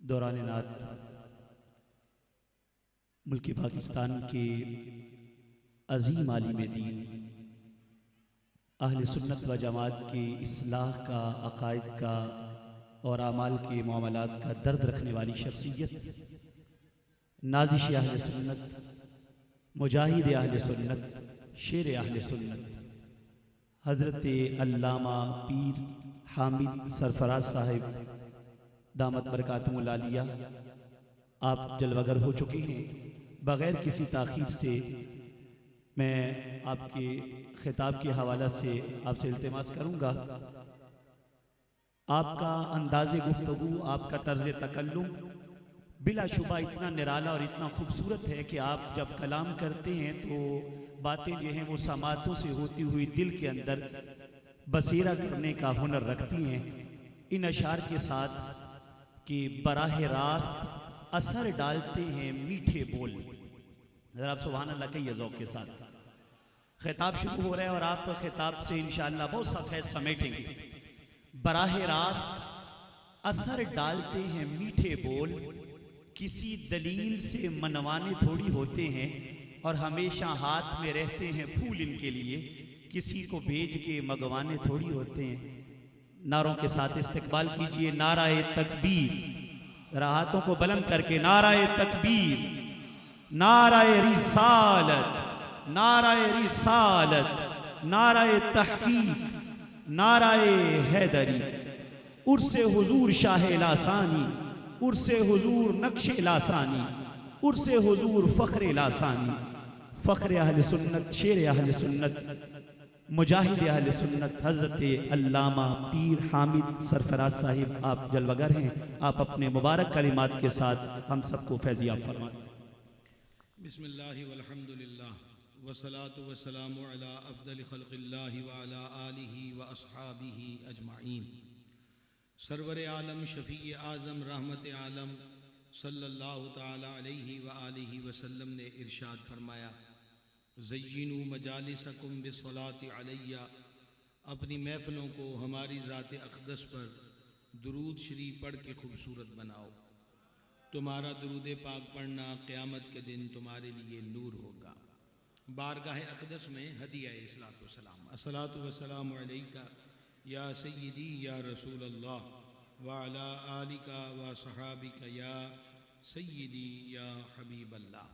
दौरान नात मुल्क पाकिस्तान के अजीम आलिम दीन अहले सुन्नत व जमात की इस्लाह का, अकायद का और आमाल के मामलात का दर्द रखने वाली शख्सियत, नाज़िश अहले सुन्नत, मुजाहिद अहले सुन्नत, शेर अहले सुन्नत, हज़रत अल्लामा पीर हामिद सरफराज साहिब दामत बरकातुहुल आलिया आप जलवागर हो चुके हैं। बग़ैर किसी ताख़ीर से मैं आपके खिताब के हवाला से आपसे इल्तिमास करूँगा। आपका अंदाज़े गुफ्तगू, आपका तर्ज़ तकल्लुम बिलाशुबा इतना निराला और इतना खूबसूरत है कि आप जब कलाम करते हैं तो बातें जो हैं वो समातों से होती हुई दिल के अंदर बसेरा करने का हुनर रखती हैं। इन अशार के साथ कि बराह रास्त असर डालते हैं मीठे बोल। ज़रा आप सुभान अल्लाह कहिए ज़ौक़ के साथ। खिताब शुरू हो रहा है और आप खिताब से इंशाअल्लाह बहुत सा फैज़ समेटेंगे। बराह रास्त असर डालते हैं मीठे बोल, किसी दलील से मनवाने थोड़ी होते हैं और हमेशा हाथ में रहते हैं फूल इनके लिए, किसी को भेज के मंगवाने थोड़ी होते हैं। नारों के साथ इस्तिकबाल कीजिए। नाराए तकबीर, राहतों को बुलंद करके नाराए तकबीर, नाराए रिसालत, नाराए रिसालत, नाराए तहकीक, नाराए हैदरी, उर्से हुजूर शाह लासानी, उर्से हुजूर नक्शे लासानी, उर्से हुजूर फ़ख्र लासानी, फ़ख्र अहले सुन्नत, शेर अहले सुन्नत, मुजाहिद अहले सुन्नत हज़रत अल्लामा पीर हामिद सरफराज साहिब आप जलवागर हैं। आप अपने मुबारक कलिमात के साथ हम सबको फैज़याब फरमाएं। बिस्मिल्लाहि वल्हम्दुलिल्लाह वस्सलातु वस्सलामु अला अफ़ज़ल ख़ल्क़िल्लाहि व अला आलिहि व अस्हाबिहि अजमाइन। सरवर आलम शफ़ी आज़म रहमत आलम सल्लल्लाहु ताला अलैहि व आलिहि वसल्लम ने इरशाद फरमाया, ज़य्यिनू मजालिसकुम बिस्सलाति अलैया, अपनी महफ़िलों को हमारी ज़ात अक़दस पर दुरूद शरीफ पढ़ के खूबसूरत बनाओ। तुम्हारा दुरूद पाक पढ़ना क़यामत के दिन तुम्हारे लिए नूर होगा। बारगाह अक़दस में हदिया इस्लातु वस्सलाम, अस्सलातु वस्सलामु अलैका या सय्यदी या रसूल अल्लाह व अला आलिका व सहाबिका या सय्यदी या हबीब अल्लाह।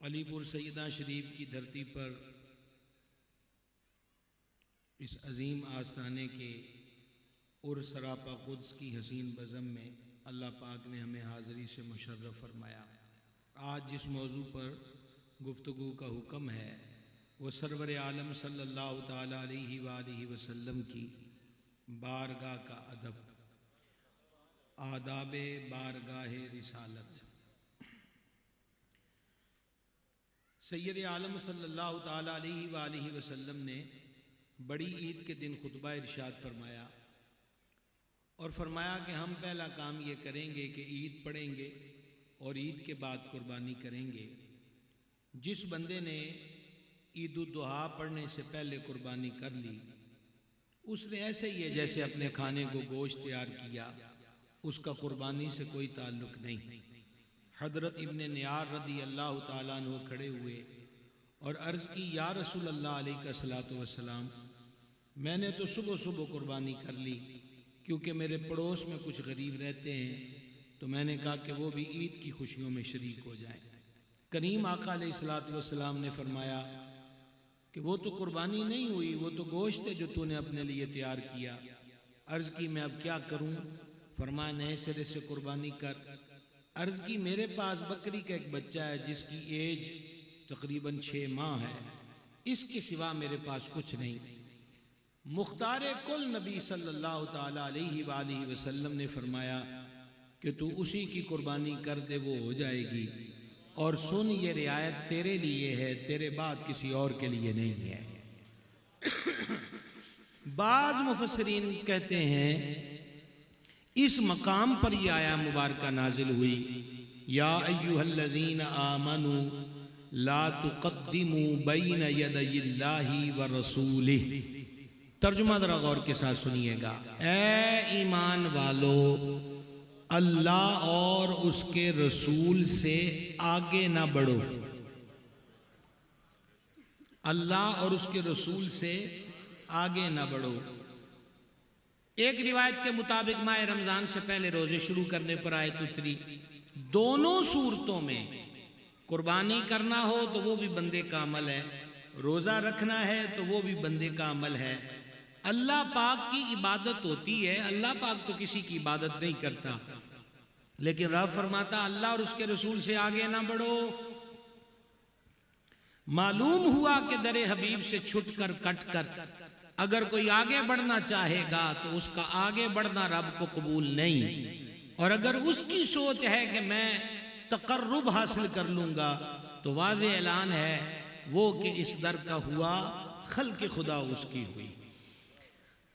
अलीपुर सैयदा शरीफ की धरती पर इस अजीम आस्थाने के उर सरापा क़ुद्स की हसीन बज़म में अल्लाह पाक ने हमें हाज़िरी से मुशर्रफ फरमाया। आज जिस मौजू पर गुफ्तगू का हुक्म है वो सरवर आलम सल्लल्लाहु ताला अलैहि व आलिहि वसल्लम की बारगाह का अदब, आदाबे बारगाह रिसालत। सैयद आलम सल्लल्लाहु ताला अलैहि व आलिहि वसल्लम ने बड़ी ईद के दिन खुतबा इरशाद फरमाया और फरमाया कि हम पहला काम ये करेंगे कि ईद पढ़ेंगे और ईद के बाद कुर्बानी करेंगे। जिस बंदे ने ईद उद दुहा पढ़ने से पहले कुर्बानी कर ली उसने ऐसे ही है जैसे अपने खाने को गोश्त तैयार किया, उसका कुर्बानी से कोई ताल्लुक़ नहीं। हज़रत इब्ने नियार रदी अल्लाह ताला अन्हु खड़े हुए और अर्ज़ की, या रसूल अल्लाह अलैहिस्सलातु वस्सलाम, मैंने तो सुबह सुबह कुर्बानी कर ली क्योंकि मेरे पड़ोस में कुछ गरीब रहते हैं, तो मैंने कहा कि वो भी ईद की खुशियों में शरीक हो जाएं। करीम आका अलैहिस्सलातु वस्सलाम ने फरमाया कि वो तो कुर्बानी नहीं हुई, वो तो गोश्त है जो तूने अपने लिए तैयार किया। अर्ज़ की, मैं अब क्या करूँ? फरमाया, नए सिरे से कुर्बानी कर। अर्ज़ की, मेरे पास बकरी का एक बच्चा है जिसकी एज तकरीबन 6 माह है, इसके सिवा मेरे पास कुछ नहीं। मुख्तार कुल नबी सल्लल्लाहु ताला अलैहि व आलिहि वसल्लम ने फरमाया कि तू उसी की कुर्बानी कर दे, वो हो जाएगी। और सुन, ये रियायत तेरे लिए है, तेरे बाद किसी और के लिए नहीं है। बाज़ मुफस्सिरीन कहते हैं इस मकाम पर यह आया मुबारका नाजिल हुई, या अय्युहल्लज़ीन आमनू ला तुक़द्दिमू बैन यदयिल्लाहि व रसूलिही, तर्जुमा जरा गौर के साथ सुनिएगा। ए ईमान वालो, अल्लाह और उसके रसूल से आगे ना बढ़ो। अल्लाह और उसके रसूल से आगे ना बढ़ो। एक रिवायत के मुताबिक माह रमजान से पहले रोजे शुरू करने पर आयत उतरी। दोनों सूरतों में कुर्बानी करना हो तो वो भी बंदे का अमल है, रोजा रखना है तो वो भी बंदे का अमल है। अल्लाह पाक की इबादत होती है। अल्लाह पाक तो किसी की इबादत नहीं करता, लेकिन रब फरमाता अल्लाह और उसके रसूल से आगे ना बढ़ो। मालूम हुआ कि दरे हबीब से छुटकर कटकर अगर कोई आगे बढ़ना चाहेगा तो उसका आगे बढ़ना रब को कबूल नहीं, और अगर उसकी सोच है कि मैं तकर्रुब हासिल कर लूंगा तो वाज़े ऐलान है वो कि इस दर का हुआ खल्क़ खुदा उसकी हुई।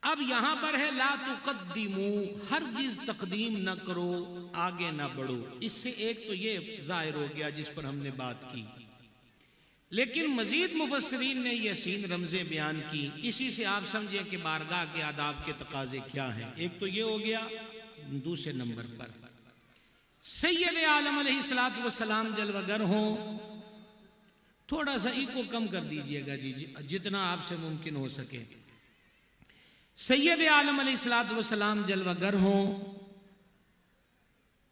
अब यहां पर है ला तुक़द्दिमू, हरगिज़ तकदीम न करो, आगे ना बढ़ो। इससे एक तो ये जाहिर हो गया जिस पर हमने बात की, लेकिन मजीद मुफस्सिरीन ने यह सीन रमज़े बयान की। इसी से आप समझे कि बारगाह के आदाब के तकाजे क्या हैं। एक तो ये हो गया। दूसरे नंबर पर सैयद आलम अलैहिस्सलातु वस्सलाम जलवगर हो, थोड़ा सा इको कम कर दीजिएगा जी जितना आपसे मुमकिन हो सके। सैयद आलम अलैहिस्सलातु वस्सलाम जलवगर हो,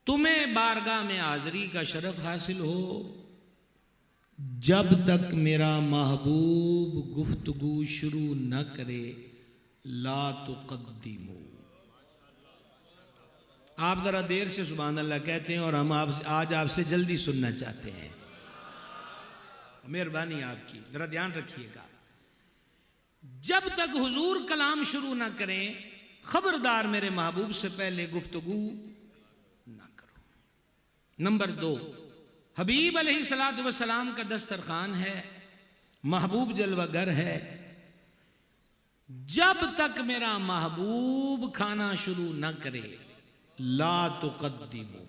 तुम्हें बारगाह में हाज़री का शरफ हासिल हो, जब तक मेरा महबूब गुफ्तगू शुरू न करे ला तुक़द्दिमू। आप जरा देर से सुभान अल्लाह कहते हैं और हम आज आपसे जल्दी सुनना चाहते हैं। मेहरबानी आपकी, जरा ध्यान रखिएगा। जब तक हुजूर कलाम शुरू ना करें, खबरदार मेरे महबूब से पहले गुफ्तगू ना करो। नंबर 2, हबीब अलैहिस्सलातु वस्सलाम का दस्तरखान है, महबूब जलवागर है। जब तक मेरा महबूब खाना शुरू न करे ला तुक़द्दिमू।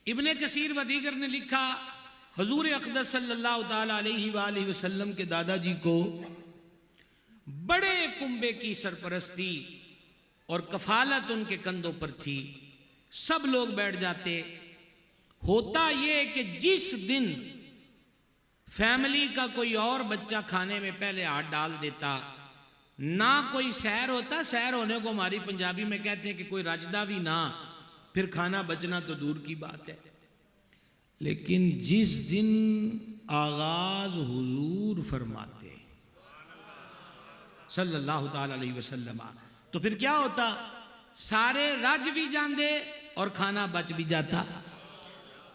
इब्ने कसीर व दीगर ने लिखा हुजूर अक़दस सल्लल्लाहु ताला अलैहि वालैहि वसल्लम के दादाजी को बड़े कुंबे की सरपरस्ती और कफालत उनके कंधों पर थी। सब लोग बैठ जाते। होता ये कि जिस दिन फैमिली का कोई और बच्चा खाने में पहले हाथ डाल देता, ना कोई सैर होता, सैर होने को हमारी पंजाबी में कहते हैं कि कोई रजदा भी ना, फिर खाना बचना तो दूर की बात है। लेकिन जिस दिन आगाज हुजूर फरमाते सल्लल्लाहु ताला अलैहि वसल्लम, तो फिर क्या होता, सारे रज भी जाते और खाना बच भी जाता।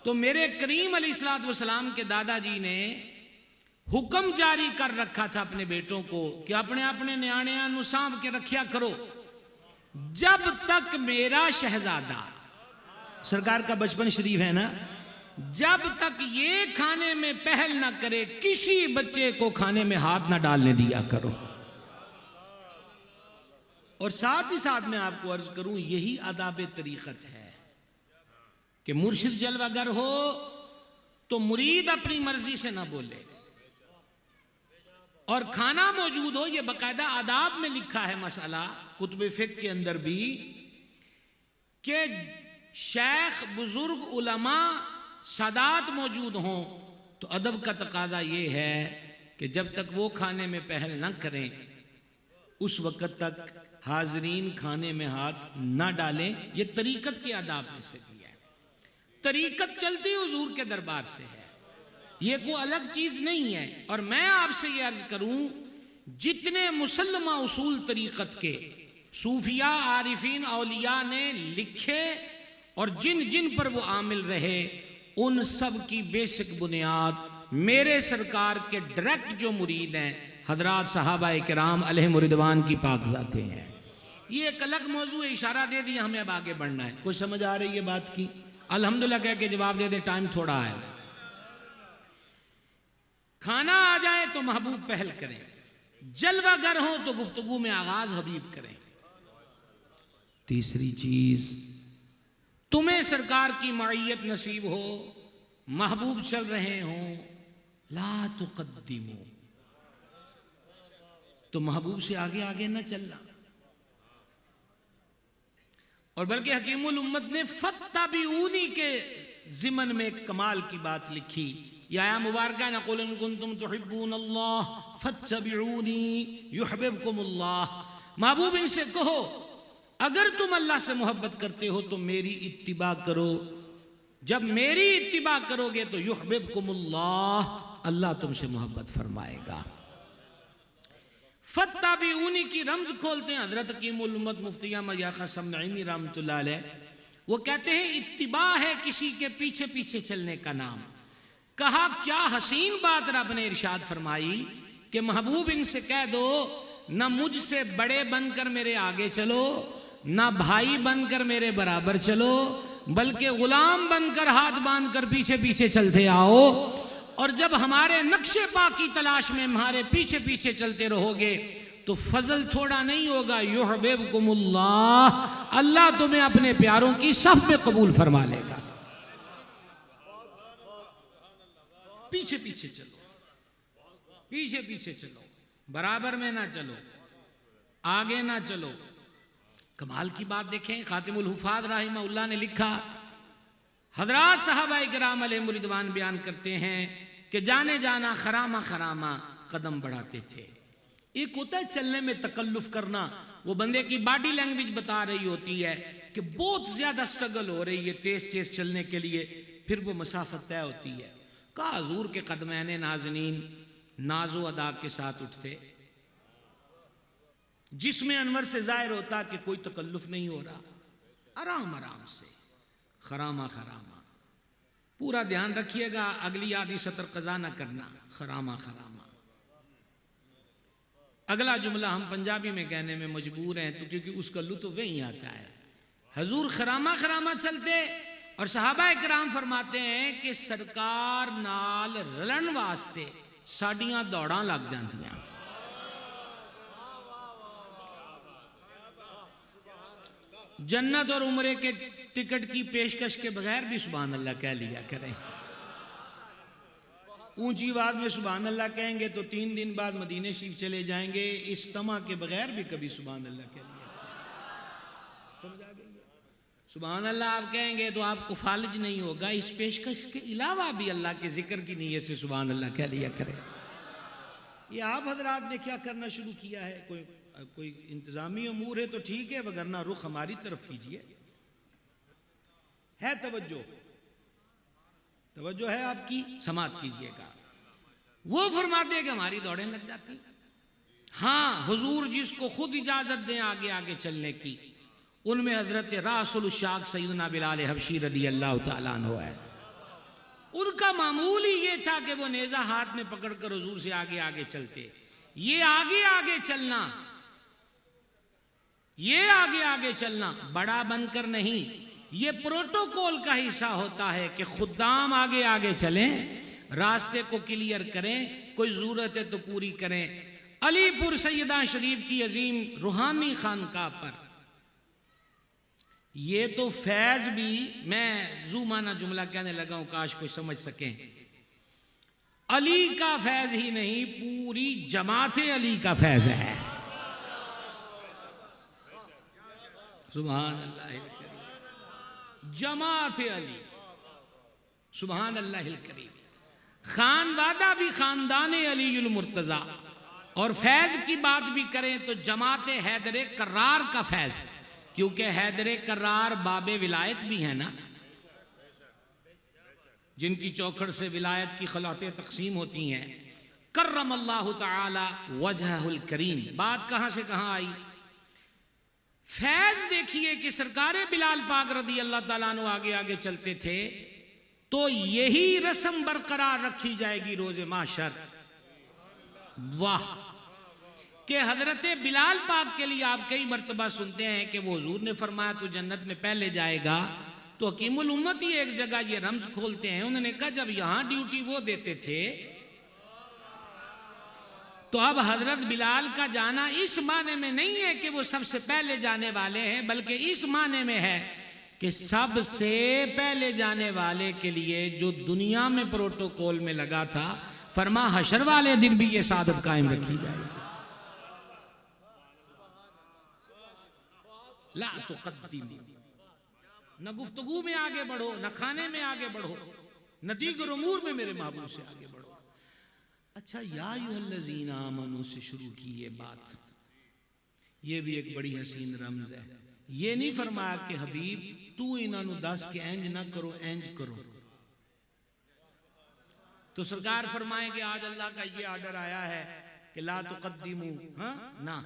तो मेरे करीम अलैहिस्सलातु वस्सलाम के दादाजी ने हुक्म जारी कर रखा था अपने बेटों को कि अपने अपने न्याणियां नूं सांभ के रखिया करो। जब तक मेरा शहजादा, सरकार का बचपन शरीफ है ना, जब तक ये खाने में पहल ना करे, किसी बच्चे को खाने में हाथ ना डालने दिया करो। और साथ ही साथ मैं आपको अर्ज करूं, यही आदाब तरीकत है कि मुर्शिद जलवागर हो तो मुरीद अपनी मर्जी से ना बोले, और खाना मौजूद हो। यह बाकायदा आदाब में लिखा है मसला कुतुब फिक़्ह के अंदर भी कि शेख, बुजुर्ग, उलमा, सादात मौजूद हों तो अदब का तकादा यह है कि जब तक वो खाने में पहल ना करें उस वक़्त तक हाजरीन खाने में हाथ ना डालें। ये तरीकत के आदाब में से भी है। तरीकत चलती हुजूर के दरबार से है, ये कोई अलग चीज नहीं है। और मैं आपसे ये अर्ज करूं, जितने मुसल्लमा उसूल तरीकत के सूफिया, आरिफीन, औलिया ने लिखे और जिन जिन पर वो आमिल रहे, उन सब की बेसिक बुनियाद मेरे सरकार के डायरेक्ट जो मुरीद हैं हजरात सहाबाए किराम अलैहिम रिदवान की पाकज़ातें हैं। ये एक अलग मौजू है, इशारा दे दिया, हमें अब आगे बढ़ना है। कुछ समझ आ रही है बात की? अल्हम्दुलिल्लाह कह के जवाब दे दे, टाइम थोड़ा है। खाना आ जाए तो महबूब पहल करें, जलवागर हो तो गुफ्तगू में आगाज हबीब करें। तीसरी चीज, तुम्हें सरकार की मईयत नसीब हो, महबूब चल रहे हो, ला तुक़द्दिमू, तो महबूब से आगे आगे न चलना। और बल्कि हकीमुल उम्मत ने फत्तबिऊनी के जिमन में एक कमाल की बात लिखी, या मुबारका न कुल इन कुंतुम तुहिब्बूनल्लाह फत्तबिऊनी युहिब्बुकुमुल्लाह। महबूब इनसे कहो अगर तुम अल्लाह से मोहब्बत करते हो तो मेरी इत्तिबा करो, जब मेरी इत्तिबा करोगे तो युहिब्बुकुमुल्लाह, अल्लाह तुमसे मोहब्बत फरमाएगा। फत्तबिऊनी की रमज खोलते हैं हजरत हकीमुल उम्मत मुफ्ती अहमद या क़ासिम नईमी रहमतुल्लाह अलैह। वो कहते हैं इत्तिबा है किसी के पीछे पीछे चलने का नाम। कहा क्या हसीन बात रब ने इरशाद फरमाई कि महबूब इनसे कह दो ना मुझसे बड़े बनकर मेरे आगे चलो, ना भाई बनकर मेरे बराबर चलो, बल्कि गुलाम बनकर हाथ बांधकर पीछे पीछे चलते आओ। और जब हमारे नक्शे पा की तलाश में हमारे पीछे पीछे चलते रहोगे तो फजल थोड़ा नहीं होगा, युहिब्बुकुमुल्लाह, अल्लाह तुम्हें अपने प्यारों की सफ में कबूल फरमा लेगा। पीछे पीछे चलो, पीछे पीछे चलो, बराबर में ना चलो, आगे ना चलो। कमाल की बात देखें, खातिमुल हुफ़ाज़ रहमहुल्लाह ने लिखा, हजरात सहाबाए किराम अलैहिम रिदवान बयान करते हैं कि जाने जाना खरामा खरामा कदम बढ़ाते थे। एक होता है चलने में तकल्लुफ करना, वो बंदे की बॉडी लैंग्वेज बता रही होती है कि बहुत ज्यादा स्ट्रगल हो रही है तेज तेज चलने के लिए, फिर वो मसाफत तय होती है। कहा हजूर के कदमैन नाज़नीन नाजो अदा के साथ उठते, जिसमें अनवर से जाहिर होता कि कोई तकल्लुफ नहीं हो रहा, आराम आराम से, खरामा खरामा। पूरा ध्यान रखिएगा अगली आधी सतर कज़ा ना करना, खरामा खरामा। अगला जुमला हम पंजाबी में कहने में मजबूर हैं तो क्योंकि उसका लुत्फ वही आता है। हजूर खरामा खरामा चलते और सहाबा किराम फरमाते हैं कि सरकार नाल रलन वास्ते साडियां दौड़ां लग जांदियां। जन्नत और उम्रे के टिकट की पेशकश के बगैर भी सुभान अल्लाह कह लिया करें। ऊंची आवाज में सुभान अल्लाह कहेंगे तो 3 दिन बाद मदीने शरीफ चले जाएंगे, इस तमा के बगैर भी कभी सुभान अल्लाह कह लिया। समझ आ गई? सुभान अल्लाह आप कहेंगे तो आपको फालिज नहीं होगा, इस पेशकश के अलावा भी अल्लाह के जिक्र की नीयत से सुभान अल्लाह कह लिया करें। ये आप हजरात ने क्या करना शुरू किया है? कोई इंतजामी अमूर है तो ठीक है, वगरना रुख हमारी तरफ कीजिए। है तवज्जो है आपकी, समात कीजिएगा। वो फरमाते हैं कि हमारी दौड़ें लग जाती। हाँ, हुजूर जिसको खुद इजाजत दें आगे आगे चलने की, उनमें हजरत रासुल शाक सैयदना बिलाल हबशी रदी अल्लाह तआला अन्हु है। उनका मामूल ही ये था कि वो नेजा हाथ में पकड़कर हुजूर से आगे आगे चलते। ये आगे आगे चलना, ये आगे आगे चलना बड़ा बनकर नहीं, ये प्रोटोकॉल का हिस्सा होता है कि खुद्दाम आगे आगे चलें, रास्ते को क्लियर करें, कोई जरूरत है तो पूरी करें। अलीपुर सैयदा शरीफ की अजीम रूहानी खानकाह पर ये तो फैज भी, मैं जूमाना जुमला कहने लगा हूं काश कोई समझ सके, अली का फैज ही नहीं पूरी जमाते अली का फैज है। सुभान अल्लाह, जमात अली, सुभान अल्लाह करीम। खानवादा भी खानदान अलीउल मुर्तजा, और फैज की बात भी करें तो जमात हैदर कर्रार का फैज, क्योंकि हैदर कर्रार बाबे विलायत भी है ना, जिनकी चौखड़ से विलायत की खलातें तकसीम होती हैं। कर्रमल्लाहु तआला वजहुल करीम, बात कहां से कहां आई। फैज देखिए कि सरकारे बिलाल पाक रदी अल्लाह ताला अन्हु आगे आगे चलते थे तो यही रस्म बरकरार रखी जाएगी रोजे माशर। वाह, कि हजरत बिलाल पाक के लिए आप कई मर्तबा सुनते हैं कि वो हुजूर ने फरमाया तू जन्नत में पहले जाएगा, तो हकीमुल उम्मत ही एक जगह ये रमज खोलते हैं, उन्होंने कहा जब यहां ड्यूटी वो देते थे तो अब हजरत बिलाल का जाना इस माने में नहीं है कि वो सबसे पहले जाने वाले हैं, बल्कि इस माने में है कि सबसे पहले जाने वाले के लिए जो दुनिया में प्रोटोकॉल में लगा था, फरमा हशर वाले दिन भी ये सादत कायम रखी जाएगी। ला तुक़द्दिमू, न गुफ्तगू में आगे बढ़ो, न खाने में आगे बढ़ो, न दीगर उमूर में मेरे महबूब से आगे बढ़ो। अच्छा, या अय्युहल्लज़ीना आमनू से शुरू की ये बात, ये भी एक बड़ी हसीन रमज है। ये नहीं फरमाया कि हबीब तू इन्हों दस के इंज ना करो, इंज करो। तो सरकार फरमाए कि आज अल्लाह का ये आर्डर आया है कि ला तुक़द्दिमू, हाँ ना,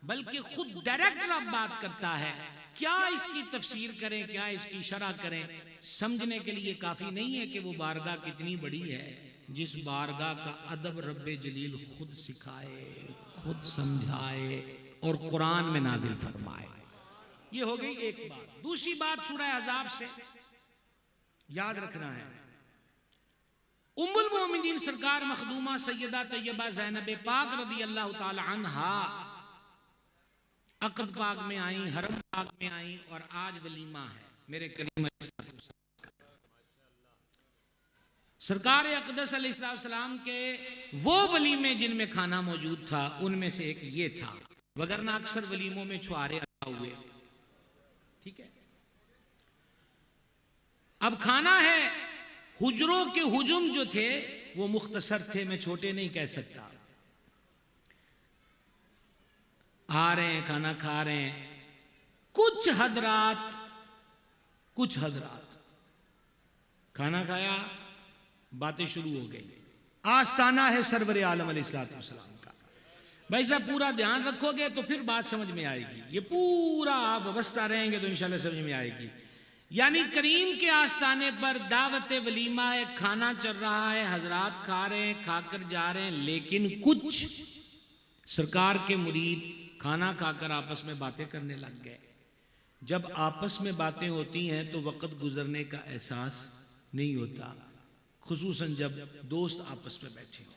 बल्कि खुद डायरेक्ट रब बात करता है। क्या इसकी तफसीर करें, क्या इसकी शरह करें, समझने के लिए काफी नहीं है कि वो बारगाह कितनी बड़ी है, जिस बारगाह का अदब रब्बे जलील खुद सिखाए, खुद समझाए और कुरान में नादिल फरमाए। ये हो गई एक बात। दूसरी बात सूरह अहज़ाब से याद रखना है, उम्मुल मोमिनीन सरकार मखदूमा सैयदा तैयबा ज़ैनब पाक रज़ी अल्लाह ताला अन्हा अक़द पाक में आई, हरम पाक में आई, और आज वलीमा है मेरे करीम सरकार अक़दस अलैहिस्सलाम के वो वलीमे जिनमें खाना मौजूद था, उनमें से एक ये था, वगरना अक्सर वलीमों में छुआरे अदा हुए। ठीक है, अब खाना है, हुजरों के हुजुम जो थे वो मुख्तसर थे, मैं छोटे नहीं कह सकता। आ रहे हैं, खाना खा रहे हैं, कुछ हजरात खाना खाया, बातें शुरू हो गई। आस्ताना है सरवर आलम अलैहिस्सलाम का। भाई साहब पूरा ध्यान रखोगे तो फिर बात समझ में आएगी, ये पूरा आप व्यवस्था रहेंगे तो इंशाल्लाह समझ में आएगी। यानी करीम के आस्ताने पर दावत वलीमा है, खाना चल रहा है, हजरात खा रहे हैं, खाकर जा रहे हैं, लेकिन कुछ सरकार के मुरीद खाना खाकर आपस में बातें करने लग गए। जब आपस में बातें होती हैं तो वक्त गुजरने का एहसास नहीं होता, खुसूसन जब दोस्त आपस में बैठे हो।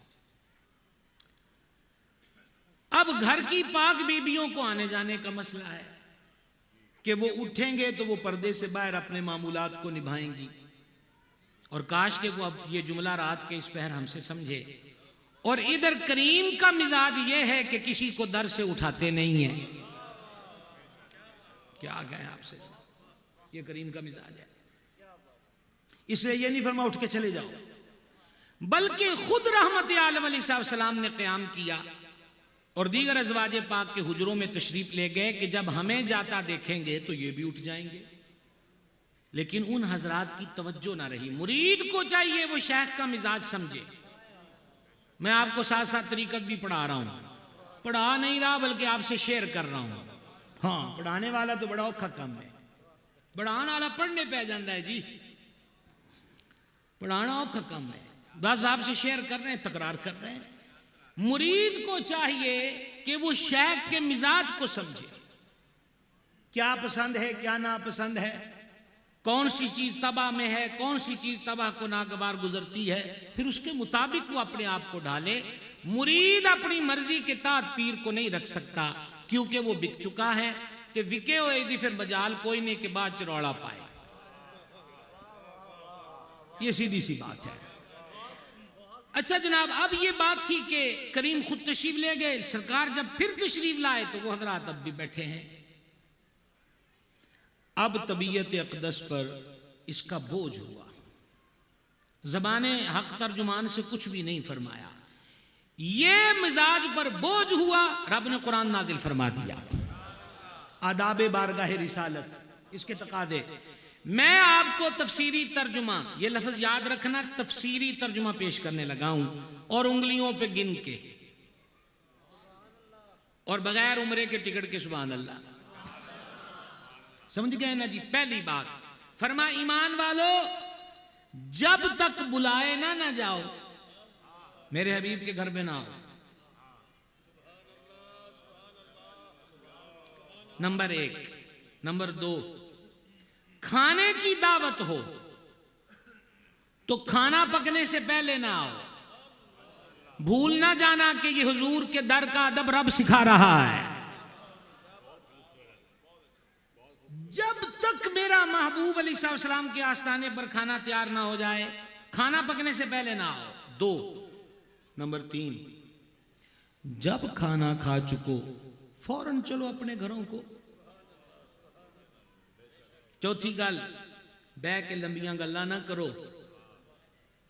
अब घर की पाक बीबियों को आने जाने का मसला है कि वो उठेंगे तो वो पर्दे से बाहर अपने मामूलात को निभाएंगी, और काश के वो अब ये जुमला रात के इस पहर हमसे समझे। और इधर करीम का मिजाज ये है कि किसी को दर से उठाते नहीं है। क्या आ गए आपसे, ये करीम का मिजाज है। इसलिए ये नहीं फरमा उठ के चले जाओ, बल्कि खुद रहमत आलम अलैहिस्सलाम ने क़याम किया और दीगर अज़वाज पाक के हुजरों में तशरीफ ले गए कि जब हमें जाता देखेंगे तो ये भी उठ जाएंगे। लेकिन उन हजरात की तवज्जो ना रही। मुरीद को चाहिए वो शेख का मिजाज समझे। मैं आपको साथ साथ तरीकत भी पढ़ा रहा हूं, पढ़ा नहीं रहा बल्कि आपसे शेयर कर रहा हूं। हाँ, पढ़ाने वाला तो बड़ा औखा काम है, पढ़ाने वाला पढ़ने पे आ जाता है जी, पढ़ाना औखा काम है। बस आपसे शेयर कर रहे हैं, तकरार कर रहे हैं। मुरीद को चाहिए कि वो शेख के मिजाज को समझे, क्या पसंद है क्या ना पसंद है, कौन सी चीज तबाह में है, कौन सी चीज तबाह को नागवार गुजरती है, फिर उसके मुताबिक वो अपने आप को ढाले। मुरीद अपनी मर्जी के तहत पीर को नहीं रख सकता, क्योंकि वो बिक चुका है कि विके हो यदि फिर बजाल कोई नहीं के बाद चरौड़ा पाए। ये सीधी सी बात है। अच्छा जनाब, अब ये बात थी कि करीम खुद तशरीफ ले गए, सरकार जब फिर तशरीफ लाए तो वो हजरात अब भी बैठे हैं। अब तबीयत अक़दस पर इसका बोझ हुआ, ज़बाने हक तर्जुमान से कुछ भी नहीं फरमाया, ये मिजाज पर बोझ हुआ। रब ने कुरान नादिल फरमा दिया, आदाब बारगाह रिसालत, इसके तकादे। मैं आपको तफसीरी तर्जुमा, ये लफ्ज याद रखना, तफसीरी तर्जुमा पेश करने लगा हूं, और उंगलियों पे गिन के और बगैर उम्रे के टिकट के। सुभान अल्लाह, समझ गए ना जी। पहली बात फरमा, ईमान वालो जब तक बुलाए ना जाओ, मेरे हबीब के घर में ना आओ। नंबर 1। नंबर 2, खाने की दावत हो तो खाना पकने से पहले ना आओ। भूल ना जाना कि ये हुजूर के दर का अदब रब सिखा रहा है। जब तक मेरा महबूब अलैहिस्सलाम के आस्थाने पर खाना तैयार ना हो जाए, खाना पकने से पहले ना आओ। 2। नंबर 3, जब खाना खा चुको फौरन चलो अपने घरों को। चौथी गल, बह के लंबियां गल्लां ना करो।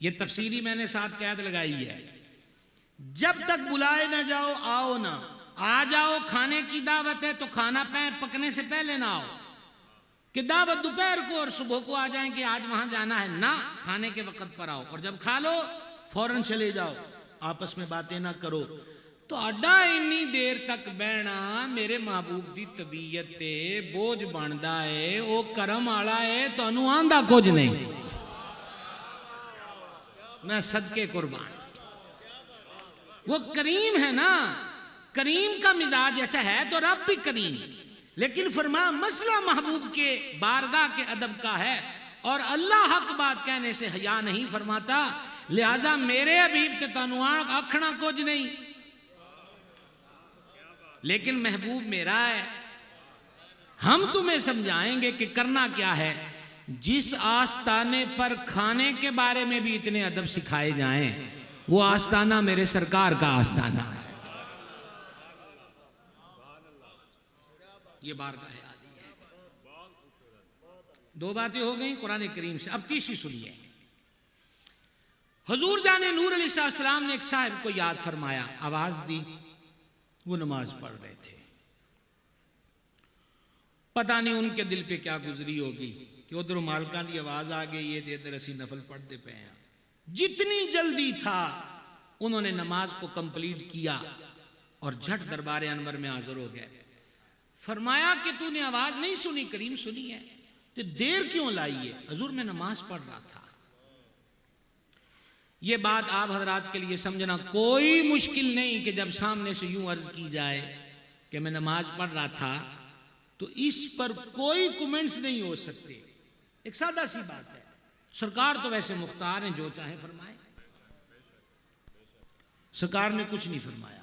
ये तफसीरी मैंने साथ कैद लगाई है। जब तक बुलाए ना जाओ आओ ना। आ जाओ, खाने की दावत है तो खाना पकने से पहले ना आओ कि दावत दोपहर को और सुबह को आ जाएं कि आज वहां जाना है ना, खाने के वक्त पर आओ। और जब खा लो फौरन चले जाओ, आपस में बातें ना करो। तो अड्डा इन्नी देर तक बहना मेरे महबूब की तबीयत ते बोझ बनता है, वो करम आला है, तो आंदा कुछ नहीं। मैं सदके कुर्बान, वो करीम है ना, करीम का मिजाज अच्छा है तो रब भी करीम। लेकिन फरमा मसला महबूब के बारगाह के अदब का है और अल्लाह हक बात कहने से हया नहीं फरमाता। लिहाजा मेरे हबीब ते तनु आखना कुछ नहीं, लेकिन महबूब मेरा है। हम तुम्हें समझाएंगे कि करना क्या है। जिस आस्ताने पर खाने के बारे में भी इतने अदब सिखाए जाएं, वो आस्ताना मेरे सरकार का आस्ताना है। ये बारगाह आदि है। दो बातें हो गई कुरान करीम से, अब तीसरी सुनिए। हुजूर जाने नूर अलैहिस्सलाम ने एक साहब को याद फरमाया, आवाज दी, वो नमाज पढ़ रहे थे। पता नहीं उनके दिल पे क्या गुजरी होगी कि उधर मालकां दी आवाज आ गई है, इधर असी नफल पढ़ते पे हैं। जितनी जल्दी था उन्होंने नमाज को कंप्लीट किया और झट दरबार अनवर में हाजिर हो गए। फरमाया कि तूने आवाज नहीं सुनी, करीम सुनी है, तो देर क्यों लाई है? हुजूर मैं नमाज पढ़ रहा था। यह बात आप हजरात के लिए समझना कोई मुश्किल नहीं कि जब सामने से यूं अर्ज की जाए कि मैं नमाज पढ़ रहा था, तो इस पर कोई कमेंट्स नहीं हो सकते। एक सादा सी बात है। सरकार तो वैसे मुख्तार हैं, जो चाहे फरमाए। सरकार ने कुछ नहीं फरमाया।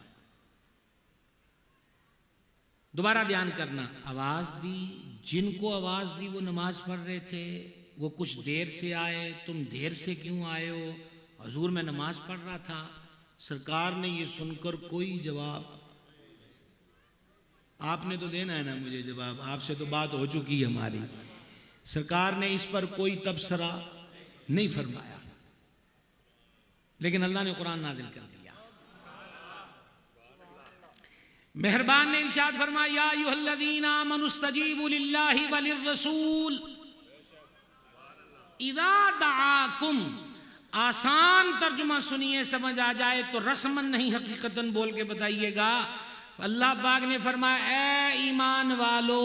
दोबारा ध्यान करना, आवाज दी, जिनको आवाज दी वो नमाज पढ़ रहे थे, वो कुछ देर से आए। तुम देर से क्यों आए हो? हुजूर मैं नमाज पढ़ रहा था। सरकार ने ये सुनकर कोई जवाब, आपने तो देना है ना मुझे जवाब, आपसे तो बात हो चुकी है हमारी। सरकार ने इस पर कोई तबसरा नहीं फरमाया, लेकिन अल्लाह ने कुरान नाज़िल कर दिया। मेहरबान ने इरशाद फरमाया, या अय्युहल्लज़ीना आमनुस्तजीबू लिल्लाहि वलिर्रसूल इज़ा दआकुम। आसान तर्जुमा सुनिए, समझ आ जाए तो रस्मन नहीं हकीकतन बोल के बताइएगा। अल्लाह पाक ने फरमाया, ए ईमान वालो,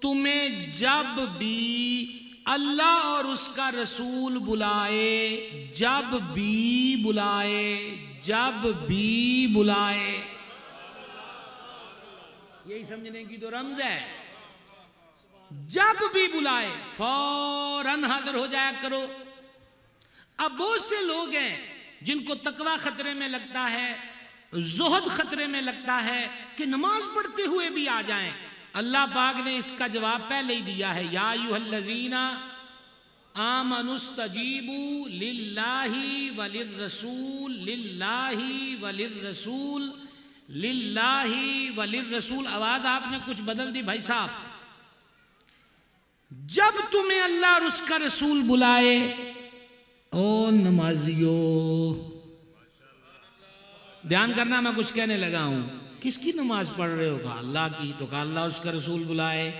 तुम्हें जब भी अल्लाह और उसका रसूल बुलाए, जब भी बुलाए, जब भी बुलाए, यही समझने की तो रमज है। जब भी बुलाए फौरन हाजिर हो जाया करो। अब बहुत से लोग हैं जिनको तकवा खतरे में लगता है, ज़ुहद खतरे में लगता है कि नमाज पढ़ते हुए भी आ जाएं। अल्लाह पाक ने इसका जवाब पहले ही दिया है, या अय्युहल्लज़ीना आमनुस्तजीबू लिल्लाहि वलिर्रसूल, लिल्लाहि वलिर्रसूल, लिल्लाहि वलिर्रसूल। आवाज आपने कुछ बदल दी भाई साहब। जब तुम्हें अल्लाह और उसका रसूल बुलाए, ओ नमाजियो, ध्यान करना, मैं कुछ कहने लगा हूं। किसकी नमाज पढ़ रहे हो? कहा अल्लाह की। तो कहा अल्लाह उसका रसूल बुलाए।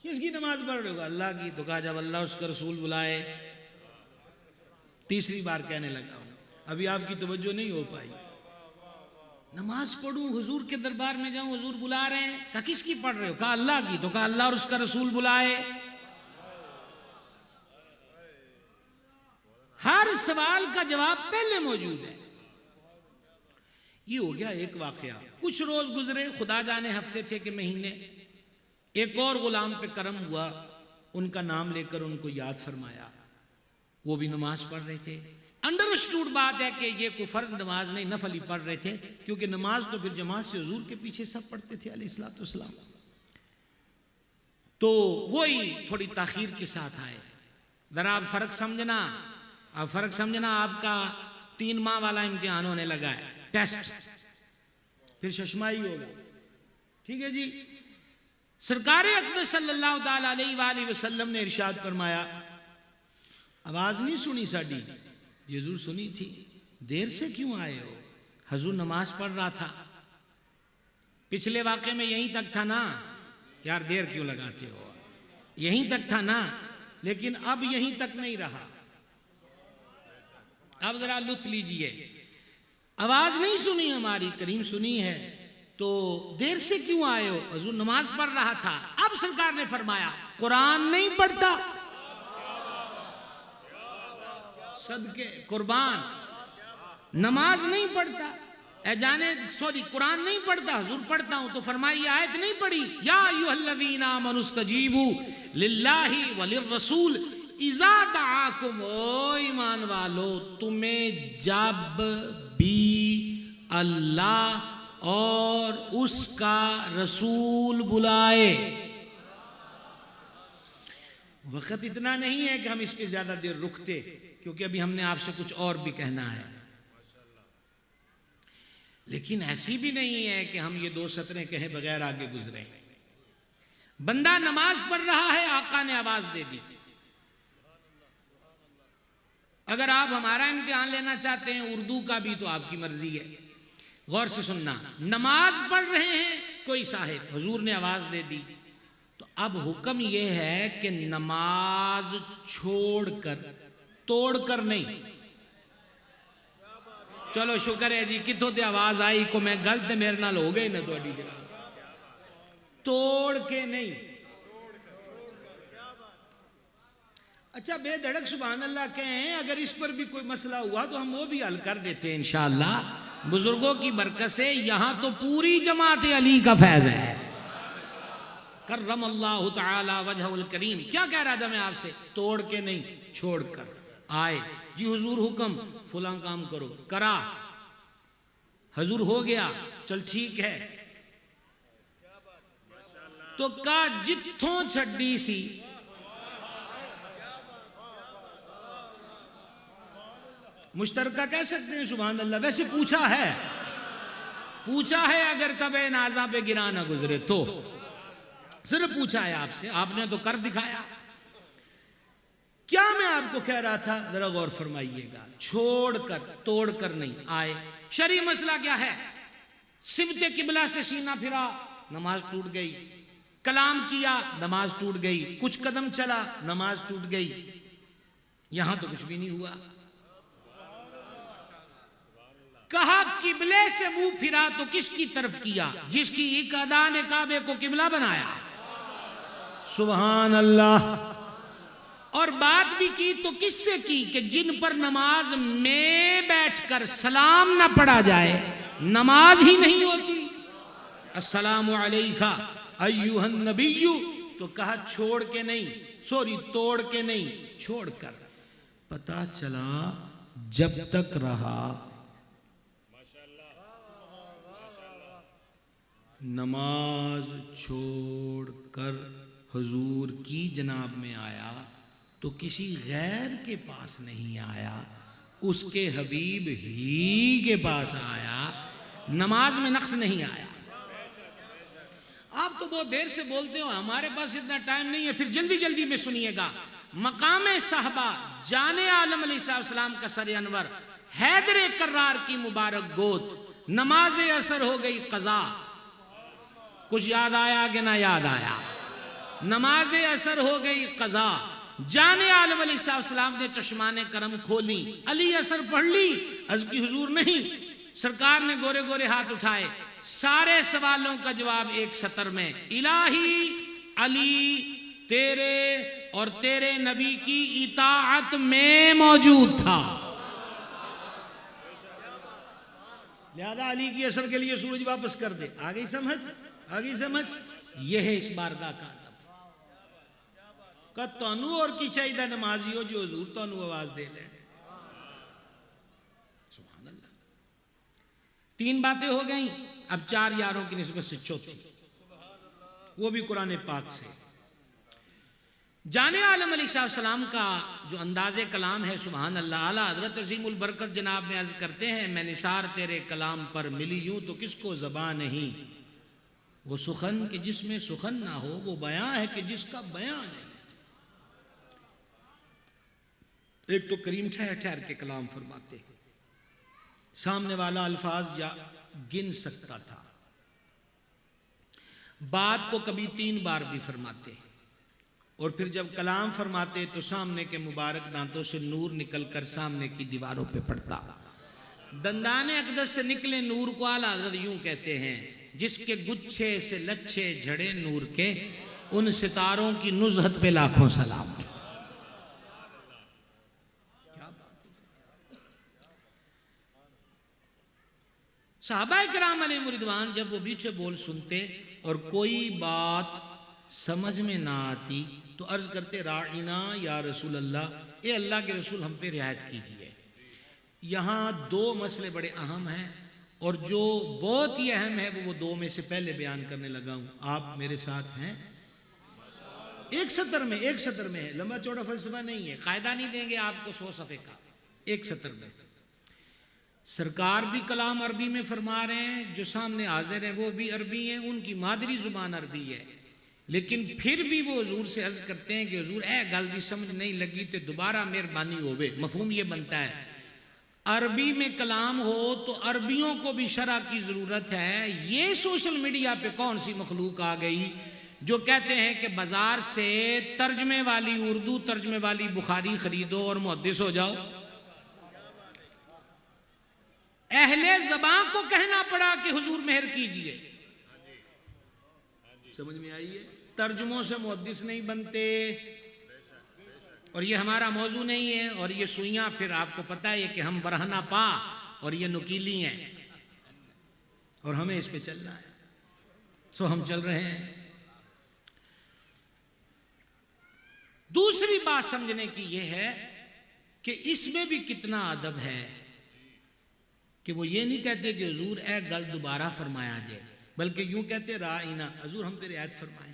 किसकी नमाज पढ़ रहे हो? अल्लाह की। तो कहा जब अल्लाह उसका रसूल बुलाए। तीसरी बार कहने लगा हूं, अभी आपकी तवज्जो नहीं हो पाई। नमाज पढ़ूं, हुजूर के दरबार में जाऊं, हुजूर बुला रहे हैं। कहा किसकी पढ़ रहे हो? कहा अल्लाह की। तो कहा अल्लाह और उसका रसूल बुलाए। हर सवाल का जवाब पहले मौजूद है। ये हो गया एक वाकया। कुछ रोज गुजरे, खुदा जाने हफ्ते थे कि महीने, एक और गुलाम पे करम हुआ, उनका नाम लेकर उनको याद फरमाया। वो भी नमाज पढ़ रहे थे। अंडरस्टूड बात है कि ये कोई फर्ज नमाज नहीं, नफल ही पढ़ रहे थे, क्योंकि नमाज तो फिर जमात से हुजूर के पीछे सब पढ़ते थे अलैहिस्सलातु वस्सलाम। तो वही थोड़ी ताखीर के साथ आए। जरा आप फर्क समझना, अब फर्क समझना। आपका 3 माह वाला इम्तिहान होने लगा है, टेस्ट, फिर शशमाई होगा। ठीक है जी। सरकार अक़दस सल्लल्लाहु ताला अलैहि वसल्लम ने इरशाद फरमाया, आवाज नहीं सुनी साड़ी? हुजूर सुनी थी। देर से क्यों आए हो? हुजूर नमाज पढ़ रहा था। पिछले वाक़े में यहीं तक था ना, यार देर क्यों लगाते हो, यहीं तक था ना, लेकिन अब यहीं तक नहीं रहा। अब जरा लुत्फ लीजिए, आवाज नहीं सुनी हमारी, करीम सुनी है, तो देर से क्यों आए हो? हुजूर नमाज पढ़ रहा था। अब सरकार ने फरमाया, कुरान नहीं पढ़ता? सदके कुर्बान, नमाज नहीं पढ़ता, सॉरी कुरान नहीं पढ़ता, हुजूर पढ़ता हूं। तो फरमाइए आयत नहीं पढ़ी, या अय्युहल्लज़ीना आमनुस्तजीबू लिल्लाहि वलिर्रसूल इज़ा दआकुम, ओ ईमान वालो तुम्हें जब भी अल्लाह और उसका रसूल बुलाए। वक्त इतना नहीं है कि हम इस पे ज्यादा देर रुकते, क्योंकि अभी हमने आपसे कुछ और भी कहना है। लेकिन ऐसी भी नहीं है कि हम ये 2 सतरें कहे बगैर आगे गुजरे। बंदा नमाज पढ़ रहा है, आका ने आवाज दे दी। अगर आप हमारा इम्तिहान लेना चाहते हैं उर्दू का भी, तो आपकी मर्जी है। गौर से सुनना, नमाज पढ़ रहे हैं कोई साहिब, हुजूर ने आवाज दे दी, तो अब हुक्म यह है कि नमाज छोड़कर, तोड़कर नहीं। चलो शुक्र है जी, कितों ते आवाज आई को मैं गलत मेरे नाल हो गई ना थोड़ी, तोड़ के नहीं। अच्छा बेधड़क सुभान अल्लाह कहें, अगर इस पर भी कोई मसला हुआ तो हम वो भी हल कर देते हैं इंशाअल्लाह। बुजुर्गों की बरकत से यहां तो पूरी जमात अली का फैज है, कर्रमल्लाहु तआला वजहुल करीम। क्या कह रहा था मैं आपसे? तोड़ के नहीं, छोड़कर आए जी। हुजूर हुक्म फुला काम करो, करा, हुजूर हो गया, चल ठीक है। तो का जिथों छड्डी सी, मुश्तरका कह सकते हैं सुभान अल्लाह। वैसे पूछा है अगर तबे नाजा पे गिरा ना गुजरे तो, सिर्फ पूछा है आपसे, आपने तो कर दिखाया। क्या मैं आपको कह रहा था, जरा गौर फरमाइएगा। छोड़कर, तोड़कर नहीं, आए। शरई मसला क्या है? सिमते किबला से सीना फिरा, नमाज टूट गई। कलाम किया, नमाज टूट गई। कुछ कदम चला, नमाज टूट गई। यहां तो कुछ भी नहीं हुआ। कहा किबले से मुंह फिरा तो किसकी तरफ किया? जिसकी एक अदा ने काबे को किबला बनाया। सुभान अल्लाह। और बात भी की तो किससे की? कि जिन पर नमाज में बैठकर सलाम ना पढ़ा जाए, नमाज ही नहीं होती। अस्सलामु अलैका अय्युहन नबिय्यु, तो कहा छोड़ के नहीं, सॉरी तोड़ के नहीं, छोड़कर। पता चला जब तक रहा नमाज छोड़कर हुजूर की जनाब में आया, तो किसी गैर के पास नहीं आया, उसके हबीब ही के पास आया। नमाज में नक्स नहीं आया। आप तो बहुत देर से बोलते हो, हमारे पास इतना टाइम नहीं है, फिर जल्दी जल्दी में सुनिएगा। मकाम साहबा जाने आलम अलैहिस्सलाम का सर अनवर हैदर कर्रार की मुबारक गोद, नमाज असर हो गई कज़ा। कुछ याद आया कि ना याद आया? नमाज असर हो गई कज़ा। जाने आलम अलैहिस्सलाम ने चश्माने करम खोली, अली असर पढ़ ली। अर्ज़ की हुजूर नहीं, सरकार ने गोरे गोरे हाथ उठाए। सारे सवालों का जवाब एक सतर में, इलाही अली तेरे और तेरे नबी की इताअत में मौजूद था। लिहाजा अली की असर के लिए सूरज वापस कर दे। आ गई समझ? आ गई समझ? यह है इस बारगाह का अदब। तानू और की चाहिए नमाजी हो जो हुजूर तानू आवाज दे ले। सुभान अल्लाह। 3 बातें हो गई, अब 4 यारों की निस्बत से चौथी, वो भी कुरान पाक से। जाने आलम अलैहिस्सलाम का जो अंदाज़े कलाम है, सुभान अल्लाह। आला हज़रत अज़ीमुल बरकत जनाब में अर्ज़ करते हैं, मैं निसार तेरे कलाम पर मिली यूं तो किसको ज़बान नहीं, वो सुखन कि जिसमें सुखन ना हो, वो बयां है कि जिसका बयां नहीं। एक तो करीम ठहर ठहर के कलाम फरमाते, सामने वाला अल्फाज या गिन सकता था, बात को कभी 3 बार भी फरमाते, और फिर जब कलाम फरमाते तो सामने के मुबारक दांतों से नूर निकलकर सामने की दीवारों पे पड़ता। दंदाने अकदस से निकले नूर को आला हज़रत यूं कहते हैं, जिसके गुच्छे से लच्छे झड़े नूर के, उन सितारों की नुज़हत पे लाखों सलाम। क्या बात है। सहाबाए किराम अलैहिम रिदवान जब वो पीछे बोल सुनते और कोई बात समझ में ना आती तो अर्ज करते, राइना या रसूल अल्लाह, ए अल्लाह के रसूल हम पे रियायत कीजिए। यहाँ 2 मसले बड़े अहम हैं, और जो बहुत ही अहम है वो 2 में से पहले बयान करने लगा हूं। आप मेरे साथ हैं? एक सत्र में है, लंबा चौड़ा फलसफा नहीं है, कायदा नहीं देंगे आपको 100 सफ़े का, एक सत्र में। सरकार भी कलाम अरबी में फरमा रहे हैं, जो सामने हाजिर है वो भी अरबी हैं, उनकी मादरी जुबान अरबी है, लेकिन फिर भी वो हुजूर से अर्ज करते हैं कि हुजूर ए गल दी समझ नहीं लगी तो दोबारा मेहरबानी होवे। मफहूम ये बनता है, अरबी में कलाम हो तो अरबियों को भी शरह की ज़रूरत है। ये सोशल मीडिया पे कौन सी मखलूक आ गई जो कहते हैं कि बाजार से तर्जमे वाली उर्दू, तर्जमे वाली बुखारी खरीदो और मुहद्दिस हो जाओ। अहले ज़बान को कहना पड़ा कि हुजूर मेहर कीजिए। समझ में आई है? तर्जुमों से मुहद्दिस नहीं बनते, और ये हमारा मौजू नहीं है। और ये सुइयां फिर आपको पता है कि हम बरहना पा और ये नुकीली हैं, और हमें इस पे चलना है, सो हम चल रहे हैं। दूसरी बात समझने की यह है कि इसमें भी कितना अदब है कि वो ये नहीं कहते कि हुजूर ए गल दोबारा फरमाया जाए, बल्कि यूं कहते राइना, हुजूर हम पे रियायत फरमाए।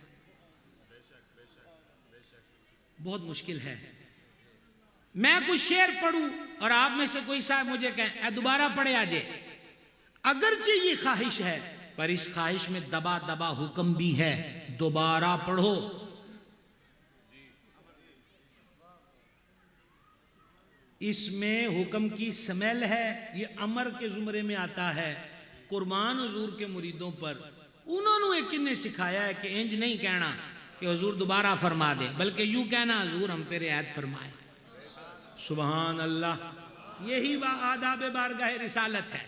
बहुत मुश्किल है। मैं कोई शेर पढ़ूं और आप में से कोई साहब मुझे कहें ए दोबारा पढ़े आ जाए, अगरचे ये ख्वाहिश है, पर इस ख्वाहिश में दबा दबा हुक्म भी है, दोबारा पढ़ो। इसमें हुक्म की स्मेल है, ये अमर के जुमरे में आता है। कुर्बान हुजूर के मुरीदों पर उन्होंने किन्ने सिखाया है कि इंज नहीं कहना कि हुजूर दोबारा फरमा दे, बल्कि यूं कहना हुजूर हम पे रियायत फरमाए। सुभान अल्लाह, यही आदाब बारगाह रिसालत है।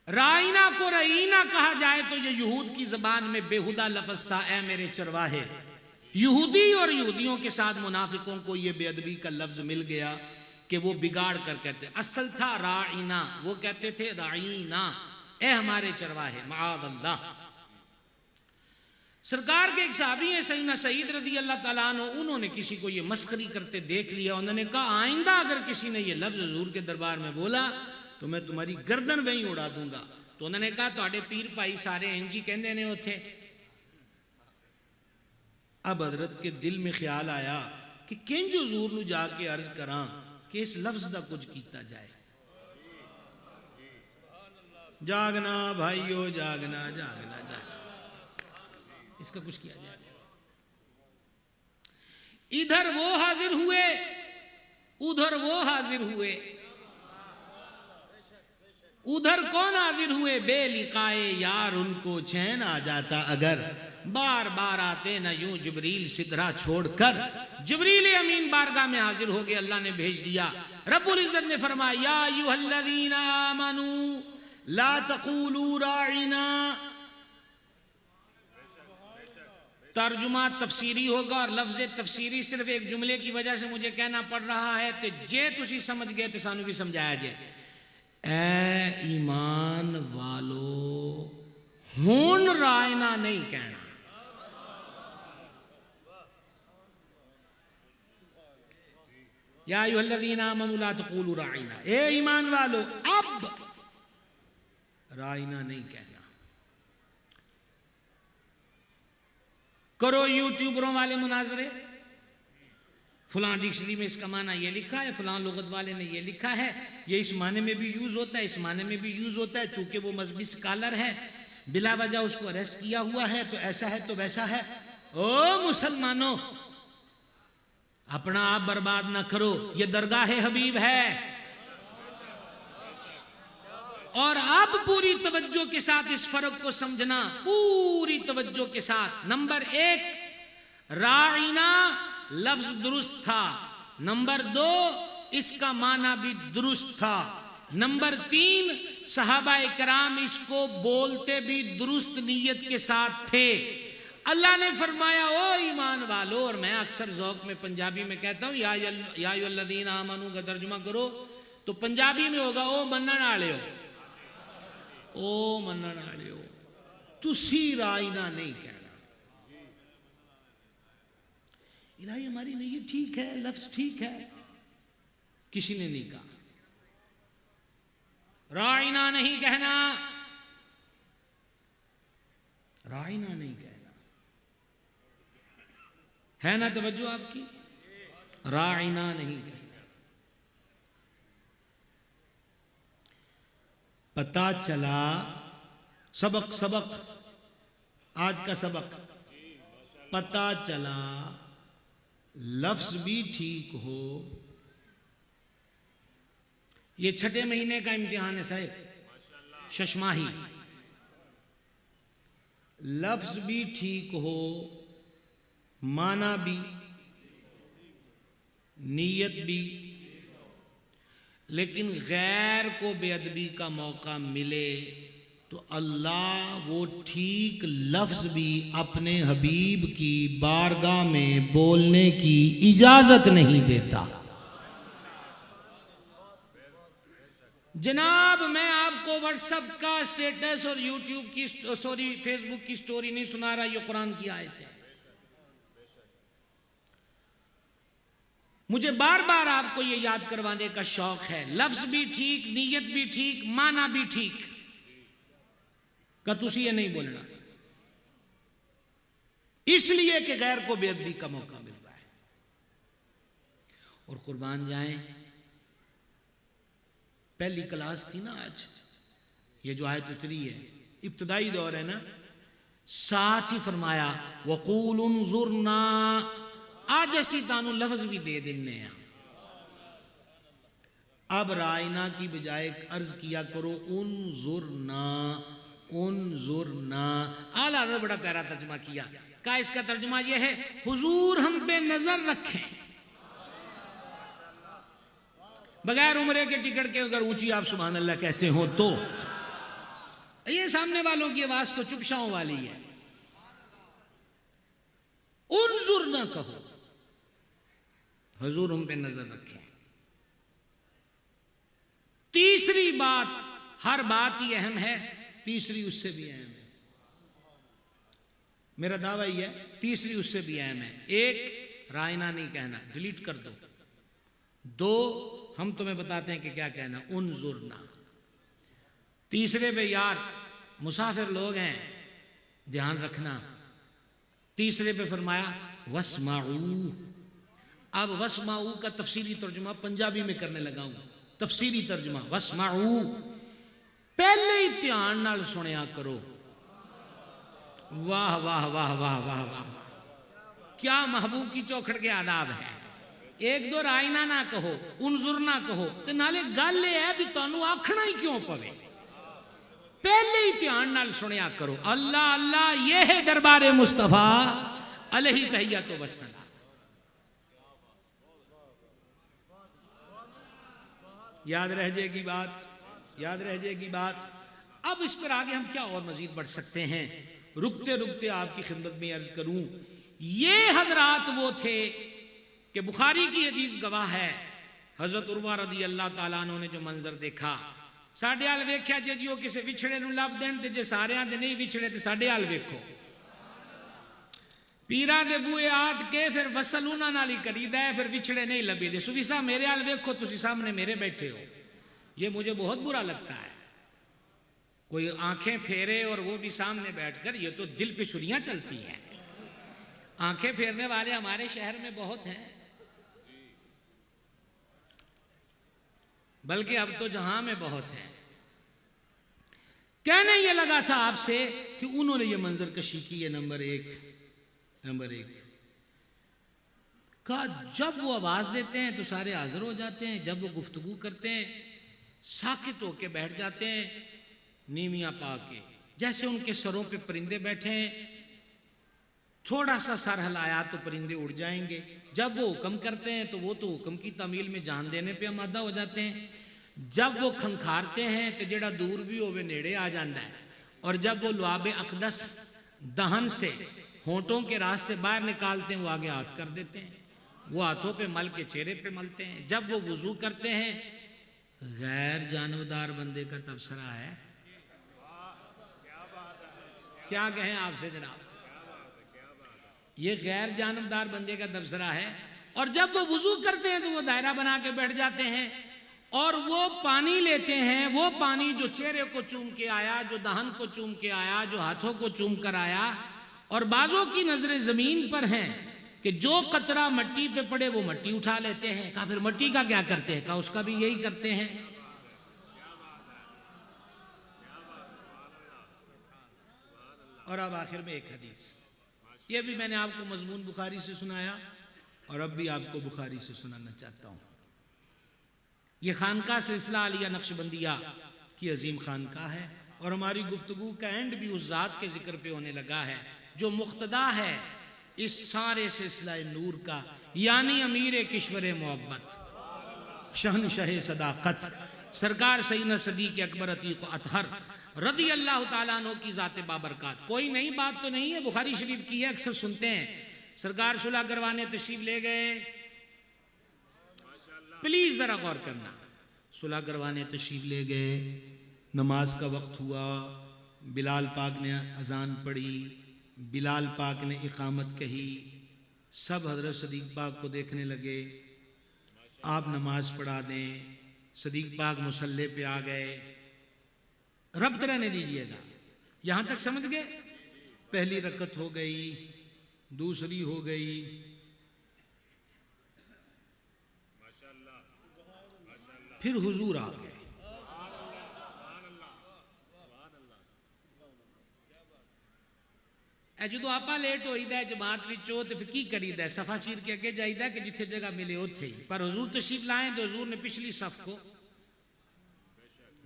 राइना को रईना कहा जाए तो ये यहूद की जबान में बेहुदा लफ्ज़ था, ए मेरे चरवाहे। यहूदी और यहूदियों के साथ मुनाफिकों को ये बेअदबी का लफ्ज़ मिल गया कि वो बिगाड़ कर कहते, असल था राइना, वो कहते थे राइना, ए हमारे चरवाहे, माअल्लाह। सरकार के एक साहबी है सैयदना सईद रदी अल्लाह ताला अन्हु, उन्होंने किसी को ये मस्खरी करते देख लिया। उन्होंने कहा आइंदा अगर किसी ने ये लफ्ज़ हुजूर के दरबार में बोला तो मैं तुम्हारी गर्दन वहीं उड़ा दूंगा। तो उन्होंने कहा तुहाडे पीर भाई सारे इंजी कहंदे ने उथे। अब हजरत के दिल में ख्याल आया कि किंज हुजूर नूं जाके अर्ज करा कि इस लफ्ज़ दा कुछ कीता जाए। जागना भाइयों, जागना जागना जागना, इसका कुछ किया जाए। इधर वो हाजिर हुए, उधर वो हाजिर हुए। उधर कौन हाजिर हुए? बेलिकाए यार उनको चैन आ जाता अगर, बार बार आते न यूं जिब्रील सिदरा छोड़कर। जिब्रील अमीन बारगाह में हाजिर हो गए, अल्लाह ने भेज दिया। रब्बुल इज्जत ने फरमाया या अय्युहल्लज़ीना आमनू ला तक़ूलू राइना। तर्जुमा तफसीरी होगा और लफ्ज़ तफसीरी सिर्फ एक जुमले की वजह से मुझे कहना पड़ रहा है, तो जे तुसी समझ गए तो सानू भी समझाया जाए। ए ईमान वालो, हुन रायना नहीं कहना। या अय्युहल्लज़ीना आमनू ला तक़ूलू राइना, ए ईमान वालो अब राइना नहीं कहना। करो यूट्यूबरों वाले मुनाजरे, फलां डिक्शनरी में इसका माना ये लिखा है, फलां लुगत वाले ने ये लिखा है, ये इस माने में भी यूज होता है, इस माने में भी यूज होता है, चूंकि वो मजहबी स्कॉलर है, बिला वजह उसको अरेस्ट किया हुआ है, तो ऐसा है तो वैसा है। ओ मुसलमानों, अपना आप बर्बाद ना करो, ये दरगाह हबीब है। और अब पूरी तवज्जो के साथ इस फर्क को समझना, पूरी तवज्जो के साथ। नंबर 1, राइना लफ्ज दुरुस्त था। नंबर 2, इसका माना भी दुरुस्त था। नंबर 3, सहाबाए कराम इसको बोलते भी दुरुस्त नीयत के साथ थे। अल्लाह ने फरमाया, ओ ईमान वालो, और मैं अक्सर ज़ौक़ में पंजाबी में कहता हूँ या अय्युहल्लज़ीना आमनू का तर्जुमा करो तो पंजाबी में होगा, ओ मनन वाले हो, ओ मनन वाले हो, तुसी राइना नहीं कहना। इलाही हमारी नीयत ठीक है, लफ्ज ठीक है, किसी ने नहीं कहा राइना नहीं कहना, राइना नहीं कहना, है ना तवज्जो आपकी? राइना नहीं कहना। पता चला सबक, सबक आज का सबक, पता चला लफ्ज भी ठीक हो। ये 6ठे महीने का इम्तिहान है साहब, शशमाही। लफ्ज भी ठीक हो, माना भी, नीयत भी, लेकिन गैर को बेअदबी का मौका मिले तो अल्लाह वो ठीक लफ्ज भी अपने हबीब की बारगाह में बोलने की इजाजत नहीं देता। जनाब, मैं आपको व्हाट्सएप का स्टेटस और यूट्यूब की फेसबुक की स्टोरी नहीं सुना रहा, ये कुरान की आयत है। मुझे बार बार आपको ये याद करवाने का शौक है, लफ्ज भी ठीक, नीयत भी ठीक, माना भी ठीक, का तुसी ये नहीं बोलना, इसलिए कि गैर को बेअदबी का मौका मिल रहा है। और कुर्बान जाएं, पहली क्लास थी ना आज, ये जो आयत उतरी है, इब्तदाई दौर है ना, साथ ही फरमाया वक़ूल उन्ज़ुरना, आज ऐसी तानू लफ्ज भी दे देने हैं। अब रायना की बजाय अर्ज किया करो उन्ज़ुरना, उन्ज़ुरना। आला ने बड़ा प्यारा तर्जुमा किया, का इसका तर्जुमा यह है, हुजूर हम पे नजर रखें। बगैर उम्रे के टिकट के अगर ऊंची आप सुभान अल्लाह कहते हो तो ये सामने वालों की आवाज तो चुपशाओं वाली है। उन्जुर ना कहो, हुजूर हम पे नजर रखें। तीसरी बात, हर बात ही अहम है, तीसरी उससे भी अहम है। मेरा दावा ही है, तीसरी उससे भी अहम है। एक, रायना नहीं कहना, डिलीट कर दो। दो, हम तुम्हें बताते हैं कि क्या कहना, उन्जुरना। तीसरे पे यार मुसाफिर लोग हैं, ध्यान रखना। तीसरे पे फरमाया वस्माऊ। अब वस्माऊ का तफसीली तर्जुमा पंजाबी में करने लगा हूं। तफसीली तर्जुमा वस्माऊ, पहले ही ध्यान नाल सुनिया करो। वाह वाह वाह वाह वाह वाह, क्या महबूब की चौखड़ के आदाब है। एक दो रायना ना कहो, उन्जुर ना कहो, ते नाले गल है भी तुहानू आखना ही क्यों पवे, पहले ही ध्यान नाल सुनिया करो। अल्लाह अल्लाह, ये है दरबारे मुस्तफा अलैहि तहिय्यतु वस्सलाम। याद रह जाएगी बात, याद रह जाएगी बात। अब इस पर आगे हम क्या और मजीद बढ़ सकते हैं। रुकते रुकते आपकी खिदमत में अर्ज करूं, ये हजरात वो थे कि बुखारी की हदीस गवाह है, हजरत उर्वा रदी अल्लाह ताला अन्हु ने जो मंजर देखा, साढ़े हाल वेख्या जे जी किसी विछड़े नूं लभ देण ते जे सारियां दे नहीं विछड़े ते साढ़े हाल वेखो। पीरा दे बूए आद के फिर वसल उन्हां नाल ही करीदा है, फिर विछड़े नहीं लभे दे। सुफी साहब मेरे हाल वेखो, तुसी सामने मेरे बैठे हो, ये मुझे बहुत बुरा लगता है। कोई आंखें फेरे और वो भी सामने बैठकर, ये तो दिल पे छुरियां चलती हैं। आंखें फेरने वाले हमारे शहर में बहुत हैं, बल्कि अब तो जहां में बहुत हैं। कहने ये लगा था आपसे कि उन्होंने ये मंजर कशी की है, नंबर एक का जब वो आवाज देते हैं तो सारे हाजिर हो जाते हैं, जब वो गुफ्तगू करते हैं साकित होके बैठ जाते हैं नीमिया पा के, जैसे उनके सरों पे परिंदे बैठे हैं। थोड़ा सा सर हिलाया तो परिंदे उड़ जाएंगे। जब वो हुक्म करते हैं तो वो तो हुक्म की तामील में जान देने पे आमादा हो जाते हैं। जब वो खंखारते हैं तो जेड़ा दूर भी होवे नेड़े आ जाता है। और जब वो लुआबे अकदस दहन से होंठों के रास्ते बाहर निकालते हैं, वो आगे हाथ कर देते हैं, वो हाथों पे मल के चेहरे पे मलते हैं। जब वो वुजू करते हैं, गैर जानबदार बंदे का तबसरा है। क्या कहें आपसे जनाब, ये गैर जानबदार बंदे का तबसरा है। और जब वो वुजू करते हैं तो वो दायरा बना के बैठ जाते हैं और वो पानी लेते हैं। वो पानी जो चेहरे को चूम के आया, जो दहन को चूम के आया, जो हाथों को चूम कर आया, और बाजों की नजरें जमीन पर हैं कि जो कतरा मट्टी पे पड़े वो मट्टी उठा लेते हैं। कहा फिर मट्टी का क्या करते हैं? कहा उसका भी यही करते हैं। और अब आखिर में एक हदीस, ये भी मैंने आपको मजमून बुखारी से सुनाया और अब भी आपको बुखारी से सुनाना चाहता हूं। ये खानका सिलसिला आलिया नक्शबंदिया की अजीम खानका है और हमारी गुफ्तगू का एंड भी उस जात के जिक्र पे होने लगा है जो मुख्तदा है इस सारे सिलसिला नूर का, यानी अमीर किश्वर मोहब्बत, शहनशाह सदाकत, सरकार सईद सदीक अकबर अतीक अतहर रदी अल्लाह ताला अन्हु की जाते बाबरकात। कोई नई बात तो नहीं है, बुखारी शरीफ की है, अक्सर सुनते हैं। सरकार सुलह करवाने तशरीफ ले गए, प्लीज जरा गौर करना, सुलह करवाने तशरीफ ले गए, नमाज का वक्त हुआ, बिलाल पाक ने अजान पढ़ी, बिलाल पाक ने इकामत कही, सब हजरत सदीक पाक को देखने लगे, आप नमाज पढ़ा दें। सदीक पाक मुसल्ले पे आ गए, रब्त रहने दीजिएगा, यहां तक समझ गए? पहली रकत हो गई, दूसरी हो गई, फिर हुजूर आ गए। जो आपा लेट होईदा है जमात विचों तो फिर की करीदा है, सफा चीर के अगे जाईदा कि जिथे जगह मिले उत्थे ही। पर हुजूर तशरीफ लाए तो हुजूर ने पिछली सफ को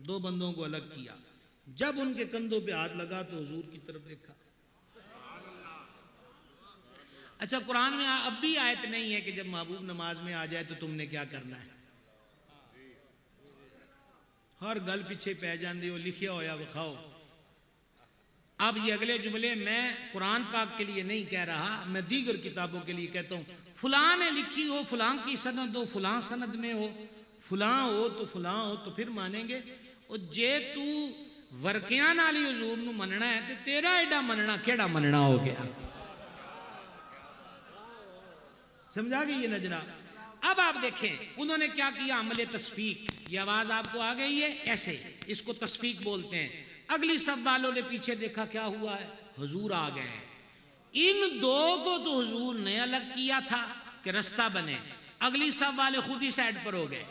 दो बंदों को अलग किया। जब उनके कंधों पे हाथ लगा तो हुजूर की तरफ देखा। अच्छा, कुरान में अब भी आयत नहीं है कि जब महबूब नमाज में आ जाए तो तुमने क्या करना है। हर गल पीछे पै जाते हो, लिखिया होया विखाओ। अब ये अगले जुमले मैं कुरान पाक के लिए नहीं कह रहा, मैं दीगर किताबों के लिए कहता हूं। फलां ने लिखी हो, फलां की सनद हो, फलां सनद में हो, फलां हो तो फलां हो तो फिर मानेंगे। और जे तू वर्किया नाल ही हुजूर नूं मनना है तो तेरा एडा मनना केड़ा मनना हो गया। समझा गई ये नजरा? अब आप देखें उन्होंने क्या किया, अमले तस्फीक। ये आवाज आपको आ गई है, ऐसे इसको तस्फीक बोलते हैं। अगली सब वालों ने पीछे देखा, क्या हुआ है, हुजूर आ गए। इन दो को तो हुजूर ने अलग किया था कि रास्ता बने, अगली सब वाले खुद ही साइड पर हो गए।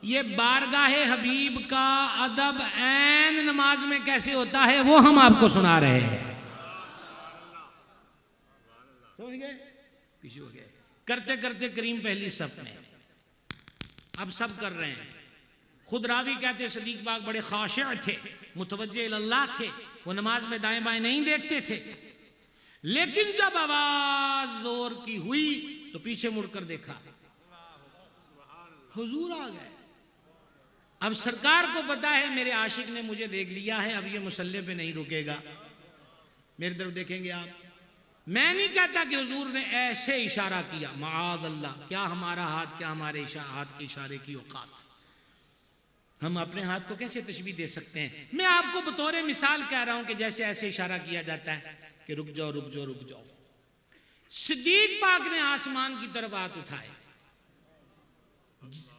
ये बारगाहे हबीब का अदब ऐन नमाज में कैसे होता है वो हम आपको सुना रहे हैं। समझ गए? पीछे हो गए, करते करते करीम पहली सफ में, अब सब कर रहे हैं। खुद रावी कहते सदीक पाक बड़े खाशिअ थे, मुतवज्जे इल्लाह थे, वो नमाज में दाएं बाएं नहीं देखते थे। लेकिन जब आवाज जोर की हुई तो पीछे मुड़कर देखा, हुजूर आ गए। अब सरकार को पता है मेरे आशिक ने मुझे देख लिया है, अब ये मुसल्ले पे नहीं रुकेगा, मेरी तरफ देखेंगे आप। मैं नहीं कहता कि हुजूर ने ऐसे इशारा किया, माआद अल्लाह, क्या हमारा हाथ, क्या हमारे हाथ के इशारे की औकात, हम अपने हाथ को कैसे तशबीह दे सकते हैं। मैं आपको बतौर मिसाल कह रहा हूं कि जैसे ऐसे इशारा किया जाता है कि रुक जाओ रुक जाओ रुक जाओ। सिद्दीक पाक ने आसमान की तरफ हाथ उठाए,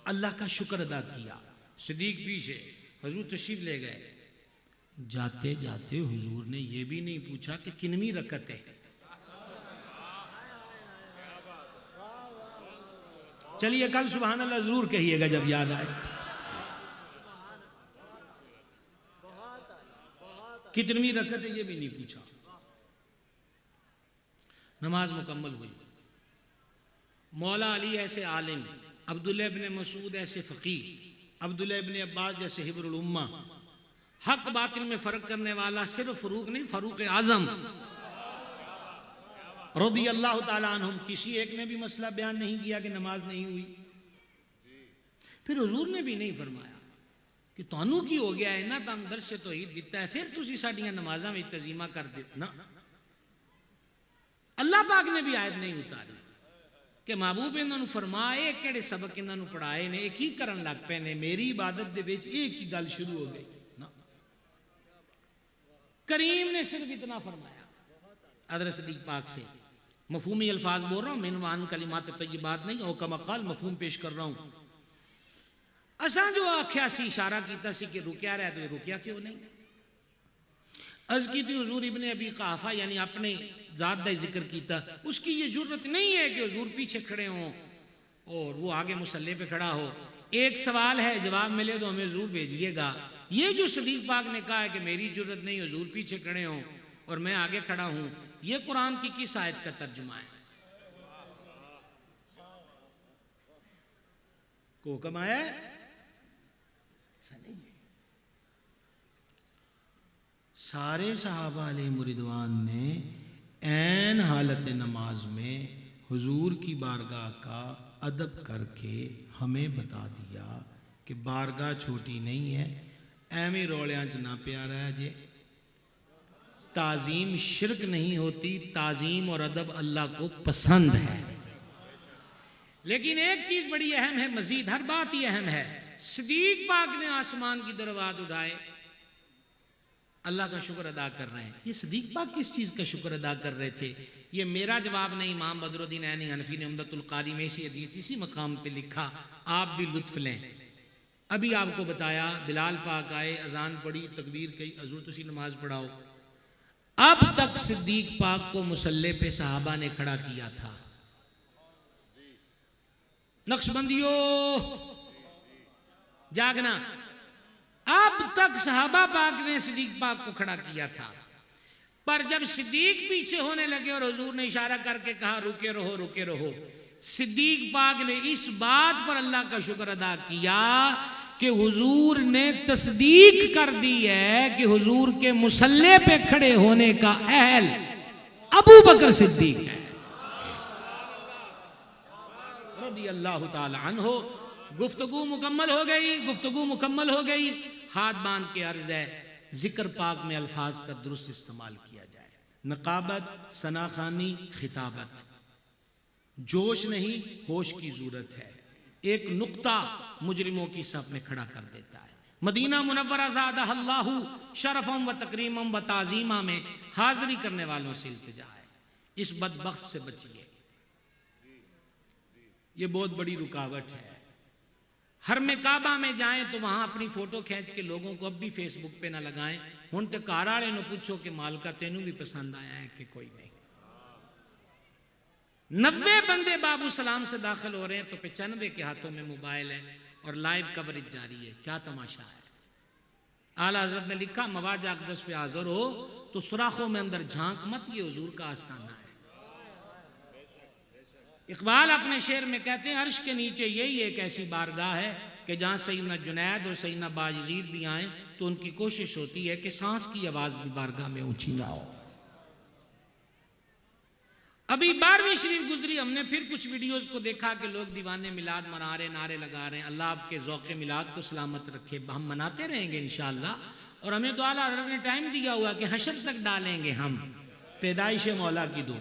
अल्लाह का शुक्र अदा किया। सिद्दीक पीछे, हुजूर तशरीफ ले गए। जाते जाते हुजूर ने यह भी नहीं पूछा कि किनवी रकत है, चलिए कल सुभान अल्लाह जरूर कहिएगा जब याद आए। कितनी रकत है ये भी नहीं पूछा। नमाज मुकम्मल हुई। मौला अली ऐसे आलिम, अब्दुल्ला इब्न मसूद ऐसे फ़कीह, अब्दुल्ला इब्न अब्बास जैसे हिब्रुल उम्मा, हक बातिल में फ़र्क करने वाला सिर्फ फ़ारूक नहीं, फ़ारूक आज़म रज़ियल्लाहु ताला अन्हुम, किसी एक ने भी मसला बयान नहीं किया कि नमाज नहीं हुई। फिर हुजूर ने भी नहीं फरमाया कि तानू की हो गया है ना, तुम दर्श तौहीद दिता है फिर तुसी साडियां नमाज़ां में तज़ीमा कर दे ना। अल्लाह पाक ने भी आयत नहीं उतारी कि महबूब इन्होंने फरमाए किहड़े सबक इन्होंने पढ़ाए ने, एक ही करन लग पे ने, मेरी इबादत दे विच एक ही गल शुरू हो गई ना। करीम ने सिर्फ इतना फरमाया हज़रत सिद्दीक़ पाक से, मफहूमी अल्फाज बोल रहा हूँ, मिनवान कलिमात तय्यबात नहीं, और कमा क़ाल मफहूम पेश कर रहा हूँ। असा जो आख्या सी, इशारा कीता सी कि रुकिया रहा तो रुकिया क्यों नहीं। अर्ज की थी हुजूर इब्ने अबी क़हाफ़ा यानी अपने ज़ात का जिक्र कीता, उसकी ये जरूरत नहीं है कि हुजूर पीछे खड़े हों और वो आगे मुसल्ले पे खड़ा हो। एक सवाल है, जवाब मिले तो हमें जरूर भेजिएगा। ये जो सिद्दीक़ पाक ने कहा है कि मेरी जरूरत नहीं, हुजूर पीछे खड़े हों और मैं आगे खड़ा हूं, ये कुरान की किस आयत का तर्जुमा है? को हुक्म आया है? सारे सहाबा अलैहिम रिदवान ने ऐन हालत नमाज में हुजूर की बारगाह का अदब करके हमें बता दिया कि बारगाह छोटी नहीं है, एवें रौलियां च ना पिया रह जे। ताजीम शिरक नहीं होती, ताजीम और अदब अल्लाह को पसंद है। लेकिन एक चीज बड़ी अहम है, मजीद हर बात ही अहम है। सिद्दीक़ पाक ने आसमान की तरफ हाथ उठाए, अल्लाह का शुक्र अदा कर रहे हैं। ये सिद्दीक़ पाक किस चीज का शुक्र अदा कर रहे थे? ये मेरा जवाब नहीं, इमाम बदरुद्दीन ऐनी हनफी ने उम्दतुल कारी में इसी हदीस इसी मकाम पे लिखा, आप भी लुत्फ लें। अभी आपको बताया, बिलाल पाक आए, अजान पढ़ी, तकबीर कही, हुजूर तुसी नमाज पढ़ाओ। अब तक सिद्दीक़ पाक को मुसल्ले पे सहाबा ने खड़ा किया था। नक्शबंदियों जागना, अब तक सहाबा पाक ने सिद्दीक़ पाक को खड़ा किया था, पर जब सिद्दीक़ पीछे होने लगे और हुजूर ने इशारा करके कहा रुके रहो रुके रहो, सिद्दीक़ पाक ने इस बात पर अल्लाह का शुक्र अदा किया कि हुजूर ने तस्दीक कर दी है कि हुजूर के मुसल्ले पे खड़े होने का अहल अबू बकर सिद्दीक है रज़ियल्लाहु ताला अन्हु। गुफ्तगू मुकम्मल हो गई, गुफ्तगू मुकम्मल हो गई। हाथ बांध के अर्ज है, जिक्र पाक में अल्फाज का दुरुस्त इस्तेमाल किया जाए। नकाबत, सनाखानी, खिताबत, जोश नहीं होश की जरूरत है। एक नुक्ता मुजरिमों की सफ में खड़ा कर देता है। मदीना मुनव्वरा ज़ादहल्लाहु शरफ़म व तकरीमम व ताज़ीमा में हाजिरी करने वालों से इल्तिजा है, इस बदबख्त से बचिए। ये बहुत बड़ी रुकावट है। हर में काबा में जाएं तो वहां अपनी फोटो खींच के लोगों को अब भी फेसबुक पे ना लगाएं। हुण ते घर वाले नूं पूछो कि मालका तेनू भी पसंद आया है कि कोई नहीं। 90 बंदे बाबू सलाम से दाखिल हो रहे हैं तो 95 के हाथों में मोबाइल है और लाइव कवरेज जारी है। क्या तमाशा है। आला हज़रत ने लिखा, मवाजा अक़दस पे हाज़िर हो तो सुराखों में अंदर झांक मत, ये हुजूर का आस्थाना है। इकबाल अपने शेर में कहते हैं, अर्श के नीचे यही एक ऐसी बारगाह है कि जहाँ सैयदना जुनैद और सैयदना बायज़ीद भी आए तो उनकी कोशिश होती है कि सांस की आवाज़ भी बारगाह में ऊंची ना हो। अभी 12वीं शरीफ गुजरी, हमने फिर कुछ वीडियोस को देखा कि लोग दीवाने मिलाद मना रहे, नारे लगा रहे हैं। अल्लाह आपके ज़ौक़े मिलाद को सलामत रखे। हम मनाते रहेंगे इंशाअल्लाह। और हमें तो आला हज़रत ने टाइम दिया हुआ कि हशर तक डालेंगे हम पैदाइश मौला की दो।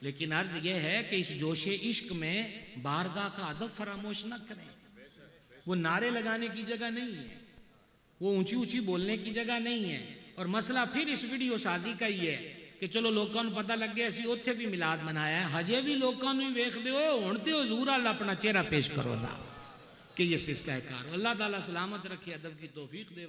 लेकिन अर्ज यह है कि इस जोशे इश्क में बारगाह का अदब फरामोश न करें। वो नारे लगाने की जगह नहीं है, वो ऊंची ऊंची बोलने की जगह नहीं है। और मसला फिर इस वीडियो साजी का ही है कि चलो लोगों को पता लग गया असी उत्थे भी मिलाद मनाया है, हजे भी लोगों को वेख दो हुण ते हुजूर अल्लाह अपना चेहरा पेश करो ना कि ये सिलसिला है कार। अल्लाह ताला सलामत रखे, अदब की तौफीक दे।